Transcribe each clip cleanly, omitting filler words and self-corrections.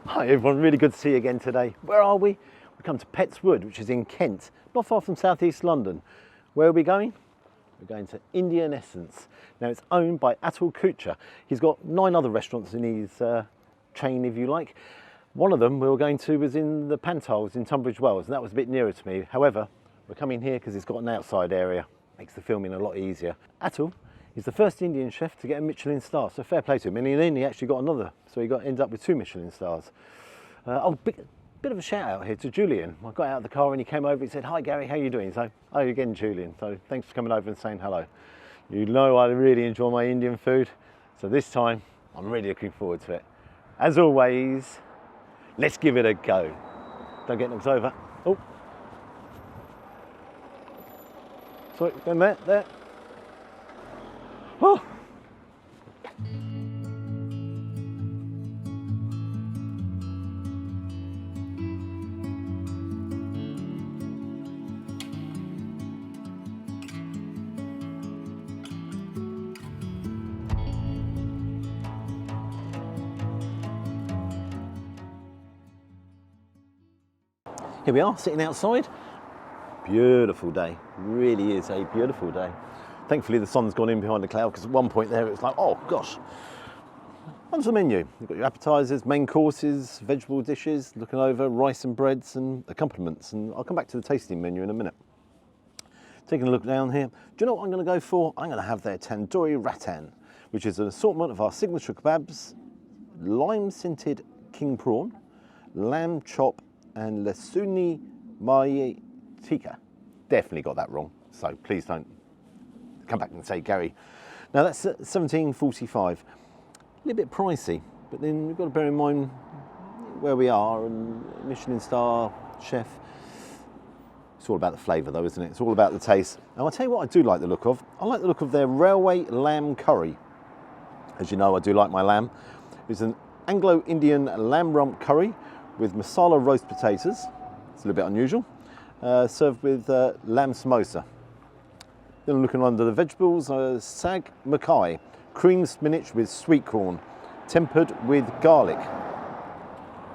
Hi everyone, really good to see you again today. Where are we? We come to Petts Wood, which is in Kent, not far from southeast London. Where are we going? We're going to Indian Essence. Now it's owned by Atul Kochhar. He's got 9 other restaurants in his chain, if you like. One of them we were going to was in the Pantiles in Tunbridge Wells, and that was a bit nearer to me. However, we're coming here because it's got an outside area. Makes the filming a lot easier. Atul is the first Indian chef to get a Michelin star, so fair play to him. And then he actually got another, so he ended up with 2 Michelin stars. Bit of a shout out here to Julian. I got out of the car and he came over and said, "Hi Gary, how are you doing?" So, "Hi again, Julian." So thanks for coming over and saying hello. You know I really enjoy my Indian food, so this time I'm really looking forward to it. As always, let's give it a go. Don't get knocked over. Oh, sorry, then there. Oh. Here we are, sitting outside. Beautiful day, really is a beautiful day. Thankfully the sun's gone in behind the cloud, because at one point there it was like, oh gosh. Onto the menu, you've got your appetizers, main courses, vegetable dishes, looking over rice and breads and accompaniments, and I'll come back to the tasting menu in a minute. Taking a look down here, do you know what I'm going to go for? I'm going to have their tandoori rattan, which is an assortment of our signature kebabs, lime-scented king prawn, lamb chop, and Lasuni Mai Tikka. Definitely got that wrong, so please don't come back and say Gary. Now that's $17.45. A little bit pricey, but then we've got to bear in mind where we are, and Michelin star chef. It's all about the flavour though, isn't it? It's all about the taste. And I'll tell you what I do like the look of. I like the look of their railway lamb curry. As you know, I do like my lamb. It's an Anglo-Indian lamb rump curry with masala roast potatoes. It's a little bit unusual. Served with lamb samosa. Then looking under the vegetables, sag makai, creamed spinach with sweet corn, tempered with garlic.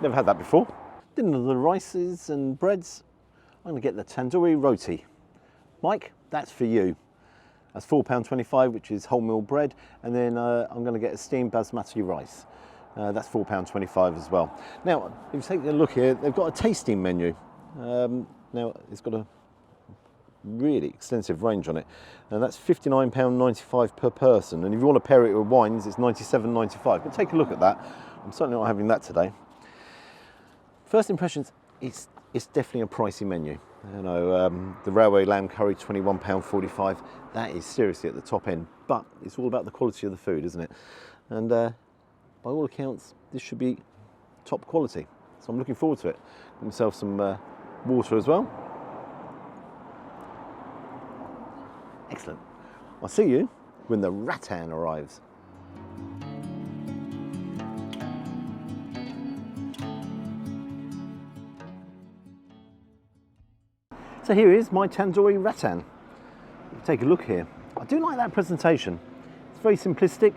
Never had that before. Then under the rices and breads, I'm going to get the tandoori roti. Mike, that's for you. That's £4.25, which is wholemeal bread, and then I'm going to get a steamed basmati rice. That's £4.25 as well. Now, if you take a look here, they've got a tasting menu. Now, it's got a really extensive range on it, and that's £59.95 per person. And if you want to pair it with wines, it's £97.95. But take a look at that. I'm certainly not having that today. First impressions, it's definitely a pricey menu. You know, the railway lamb curry, £21.45. That is seriously at the top end, but it's all about the quality of the food, isn't it? And by all accounts, this should be top quality. So I'm looking forward to it. Get myself some water as well. Excellent. I'll see you when the rattan arrives. So here is my tandoori rattan. Take a look here. I do like that presentation. It's very simplistic,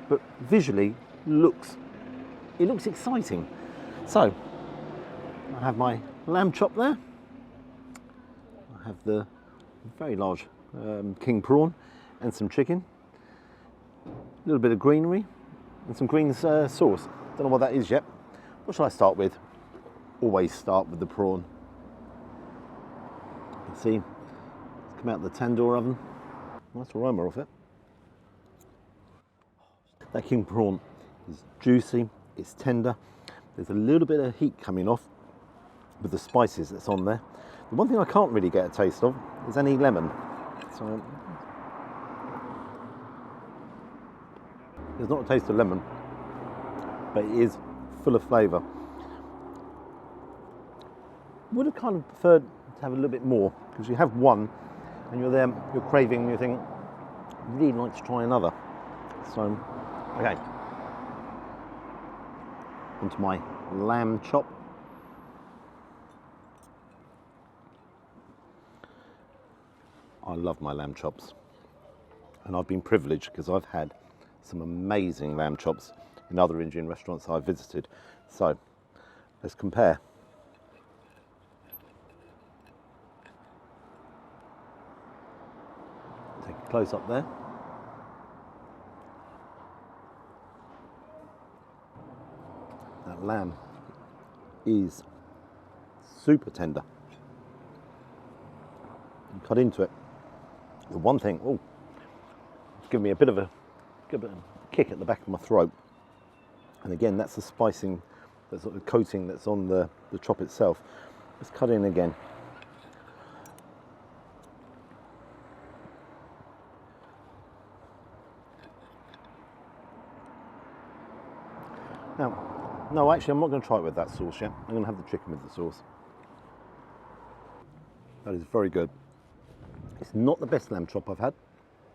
but visually it looks exciting. So I have my lamb chop there. I have the very large king prawn and some chicken. A little bit of greenery and some green sauce. Don't know what that is yet. What shall I start with? Always start with the prawn. You can see it's come out of the tandoor oven. Nice aroma off it. That king prawn is juicy, it's tender. There's a little bit of heat coming off with the spices that's on there. The one thing I can't really get a taste of is any lemon. So there's not a taste of lemon, but it is full of flavour. Would have kind of preferred to have a little bit more, because you have one and you're there, you're craving, and you think, I'd really like to try another. So, okay. Onto my lamb chop. I love my lamb chops, and I've been privileged because I've had some amazing lamb chops in other Indian restaurants I've visited. So Let's compare. Take a close up there. That lamb is super tender. You cut into it. The one thing, oh, it's given me a bit of a kick at the back of my throat. And again, that's the spicing, the sort of coating that's on the chop itself. Let's cut in again. Now, no, actually, I'm not going to try it with that sauce yet. I'm going to have the chicken with the sauce. That is very good. It's not the best lamb chop I've had.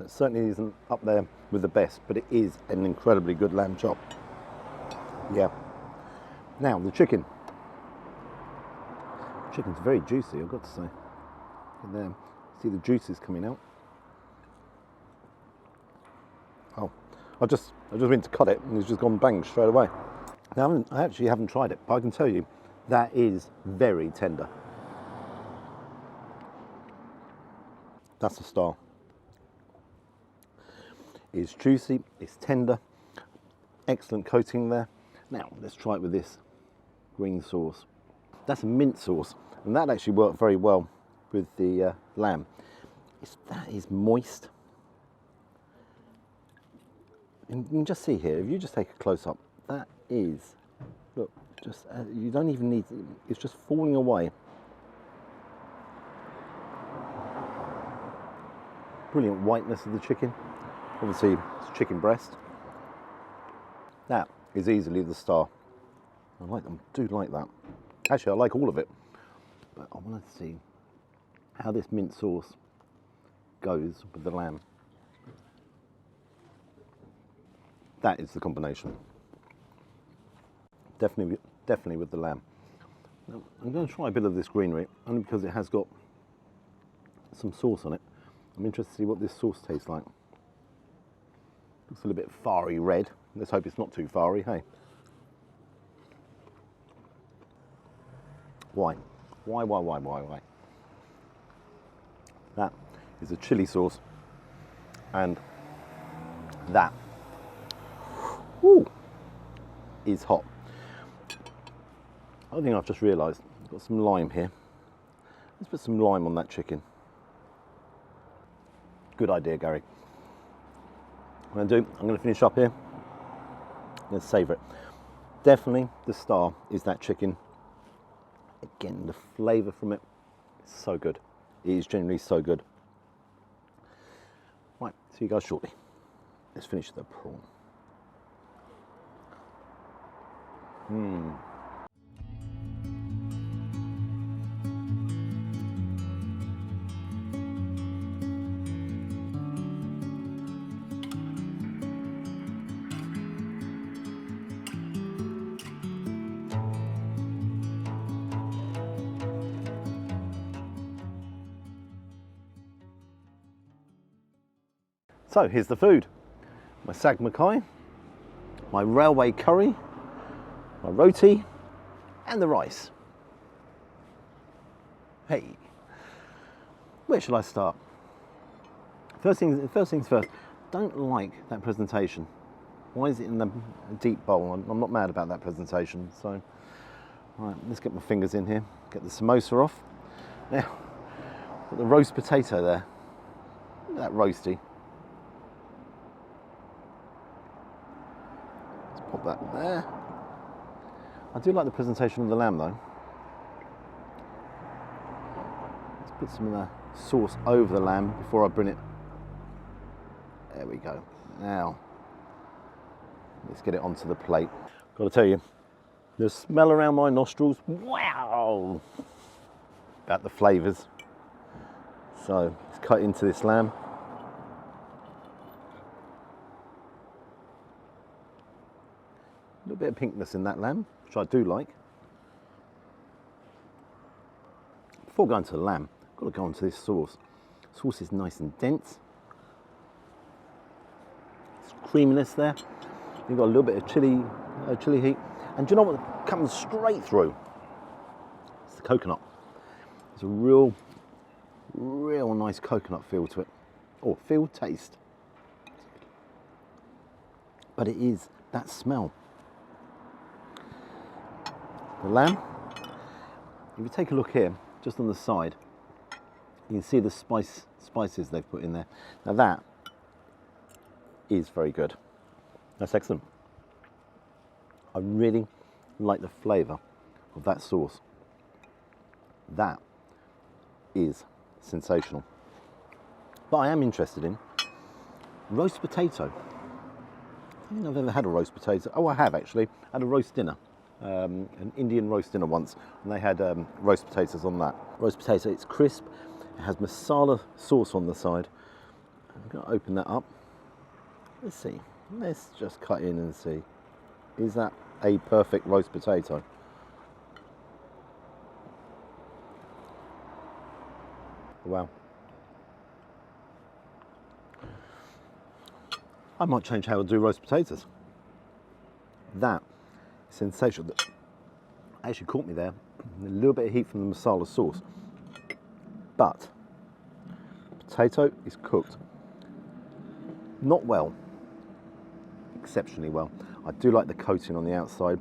It certainly isn't up there with the best, but it is an incredibly good lamb chop. Yeah. Now, the chicken. Chicken's very juicy, I've got to say. Look there. See the juices coming out. Oh, I just went to cut it and it's just gone bang straight away. Now, I actually haven't tried it, but I can tell you that is very tender. That's a star. It's juicy, it's tender, excellent coating there. Now, let's try it with this green sauce. That's a mint sauce, and that actually worked very well with the lamb. That is moist. And you can just see here, if you just take a close up, that is, look, just you don't even need, it's just falling away. Brilliant whiteness of the chicken. Obviously, it's chicken breast. That is easily the star. I like them, do like that. Actually, I like all of it. But I want to see how this mint sauce goes with the lamb. That is the combination. Definitely with the lamb. Now, I'm going to try a bit of this greenery, only because it has got some sauce on it. I'm interested to see what this sauce tastes like. Looks a little bit fiery red. Let's hope it's not too fiery, hey? Why? Why? That is a chili sauce. And that, whoo, is hot. I think I've just realised I've got some lime here. Let's put some lime on that chicken. Good idea, Gary. What I'm going to finish up here. Let's savour it. Definitely the star is that chicken. Again, the flavour from it is so good. It is genuinely so good. Right, see you guys shortly. Let's finish the prawn. So here's the food. My sag makai, my railway curry, my roti, and the rice. Hey, where shall I start? First things first, don't like that presentation. Why is it in the deep bowl? I'm not mad about that presentation. So, all right, let's get my fingers in here, get the samosa off. Now, got the roast potato there. Look at that roasty. Pop that there. I do like the presentation of the lamb though. Let's put some of the sauce over the lamb before I bring it. There we go. Now, let's get it onto the plate. Got to tell you, the smell around my nostrils, wow, about the flavours. So let's cut into this lamb. A little bit of pinkness in that lamb, which I do like. Before going to the lamb, I've got to go on to this sauce. The sauce is nice and dense. It's creaminess there. You've got a little bit of chili heat. And do you know what comes straight through? It's the coconut. It's a real nice coconut feel to it. Or feel, taste. But it is that smell. The lamb, if you take a look here, just on the side, you can see the spices they've put in there. Now that is very good. That's excellent. I really like the flavour of that sauce. That is sensational. But I am interested in roast potato. I don't think I've ever had a roast potato. Oh, I have actually. I had a roast dinner. An Indian roast dinner once, and they had roast potatoes on that. Roast potato, it's crisp. It has masala sauce on the side. I'm going to open that up. Let's see. Let's just cut in and see. Is that a perfect roast potato? Wow. I might change how I do roast potatoes. That is sensational. That actually caught me there. A little bit of heat from the masala sauce. But potato is cooked not well, exceptionally well. I do like the coating on the outside,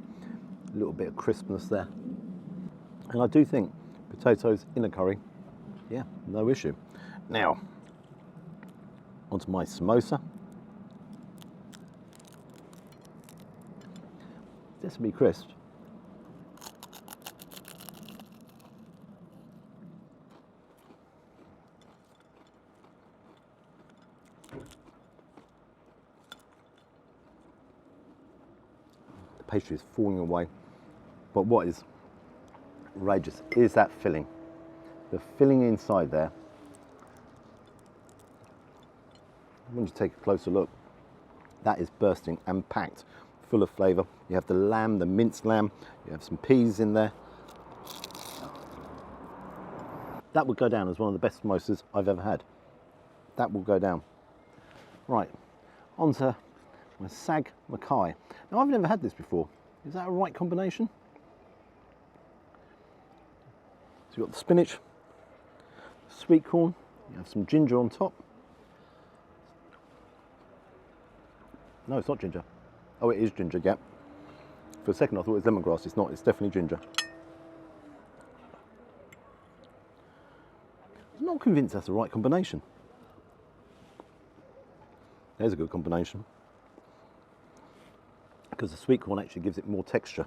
a little bit of crispness there. And I do think potatoes in a curry, yeah, no issue. Now, onto my samosa. This will be crisp. The pastry is falling away, but what is outrageous is that filling. The filling inside there. When you take a closer look, that is bursting and packed full of flavour. You have the lamb, the minced lamb, you have some peas in there. That would go down as one of the best samosas I've ever had. That will go down. Right, onto my sag makai. Now I've never had this before. Is that a right combination? So you've got the spinach, sweet corn, you have some ginger on top. No, it's not ginger. Oh, it is ginger, yeah. For a second I thought it was lemongrass. It's not, it's definitely ginger. I'm not convinced that's the right combination. There's a good combination. Because the sweet corn actually gives it more texture.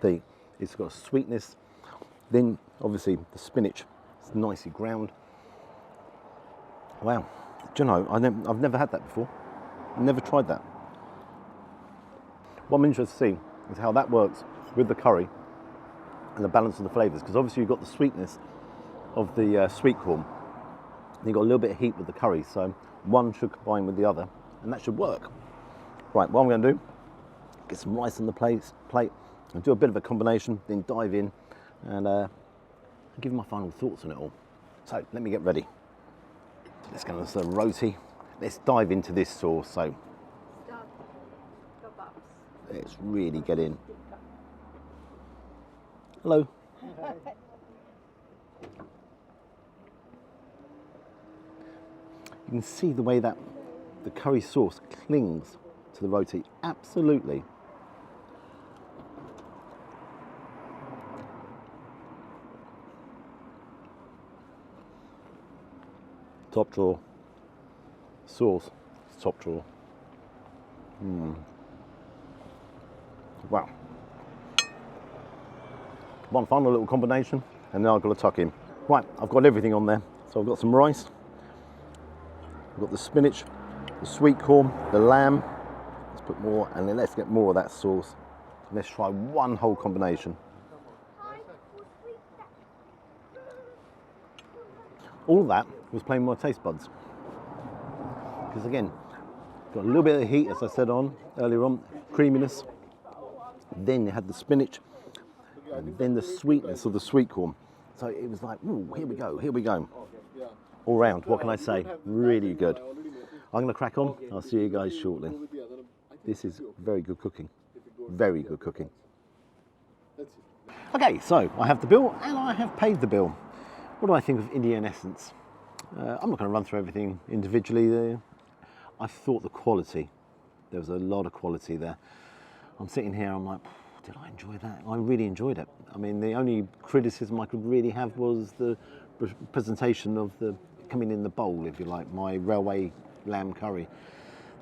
It's got a sweetness. Then, obviously, the spinach is nicely ground. Wow. Do you know, I've never had that before. Never tried that. What I'm interested to see is how that works with the curry and the balance of the flavours, because obviously you've got the sweetness of the sweet corn, and you've got a little bit of heat with the curry, so one should combine with the other, and that should work. Right, what I'm going to do, get some rice on the plate, and do a bit of a combination, then dive in, and I'll give you my final thoughts on it all. So, let me get ready. Let's go to some roti. Let's dive into this sauce, so let's really get in. Hello. You can see the way that the curry sauce clings to the roti. Absolutely. Top drawer. Sauce. Top drawer. Wow. One final little combination, and now I've got to tuck in. Right, I've got everything on there. So I've got some rice, I've got the spinach, the sweet corn, the lamb. Let's put more, and then let's get more of that sauce. Let's try one whole combination. All of that was playing my taste buds. Because again, got a little bit of heat, as I said earlier on, creaminess. Then you had the spinach, and then the sweetness of the sweet corn. So it was like, ooh, here we go, here we go. All round, what can I say? Really good. I'm going to crack on. I'll see you guys shortly. This is very good cooking. Very good cooking. Okay, so I have the bill and I have paid the bill. What do I think of Indian Essence? I'm not going to run through everything individually there. I thought the quality, there was a lot of quality there. I'm sitting here, I'm like, did I enjoy that? I really enjoyed it. I mean, the only criticism I could really have was the presentation of the coming in the bowl, if you like, my railway lamb curry.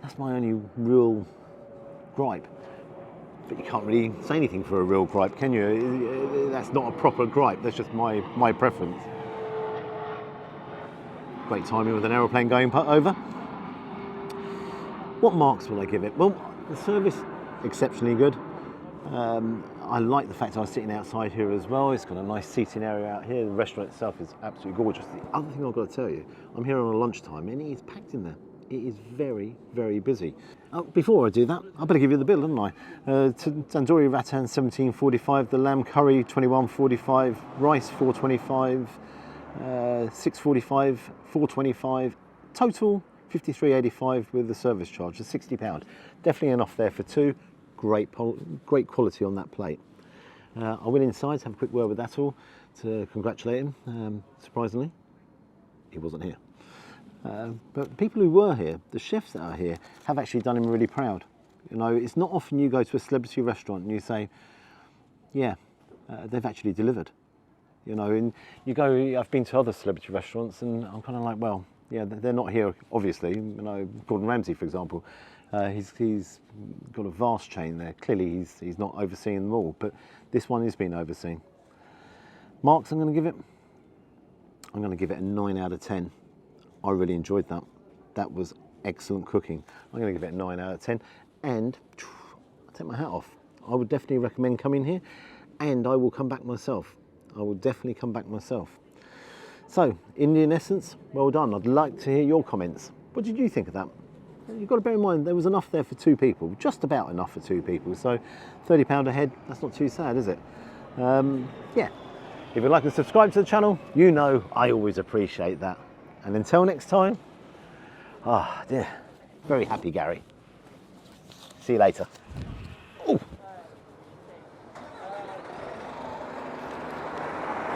That's my only real gripe. But you can't really say anything for a real gripe, can you? That's not a proper gripe, that's just my preference. Great timing with an aeroplane going over. What marks will I give it? Well, the service, exceptionally good. I like the fact I was sitting outside here as well. It's got a nice seating area out here. The restaurant itself is absolutely gorgeous. The other thing I've got to tell you, I'm here on a lunchtime and it is packed in there. It is very, very busy. Before I do that, I better give you the bill, haven't I? Tandoori rattan 17.45, the lamb curry 21.45, rice 4.25, 6.45, 4.25, total 53.85 with the service charge, so £60. Definitely enough there for two. Great quality on that plate. I went inside to have a quick word with Atul to congratulate him. Surprisingly, he wasn't here. But people who were here, the chefs that are here, have actually done him really proud. You know, it's not often you go to a celebrity restaurant and you say, yeah, they've actually delivered. You know, and you go, I've been to other celebrity restaurants and I'm kind of like, well, yeah, they're not here, obviously. You know, Gordon Ramsay, for example, he's got a vast chain there. Clearly, he's not overseeing them all, but this one is being overseen. Marks I'm going to give it? I'm going to give it a 9 out of 10. I really enjoyed that. That was excellent cooking. I'm going to give it a 9 out of 10. And I take my hat off. I would definitely recommend coming here, and I will come back myself. I will definitely come back myself. So, Indian Essence, well done. I'd like to hear your comments. What did you think of that? You've got to bear in mind there was enough there for two people, just about enough for two people. So, £30 a head, that's not too sad, is it? Yeah. If you'd like to subscribe to the channel, you know I always appreciate that. And until next time, dear, very happy Gary. See you later.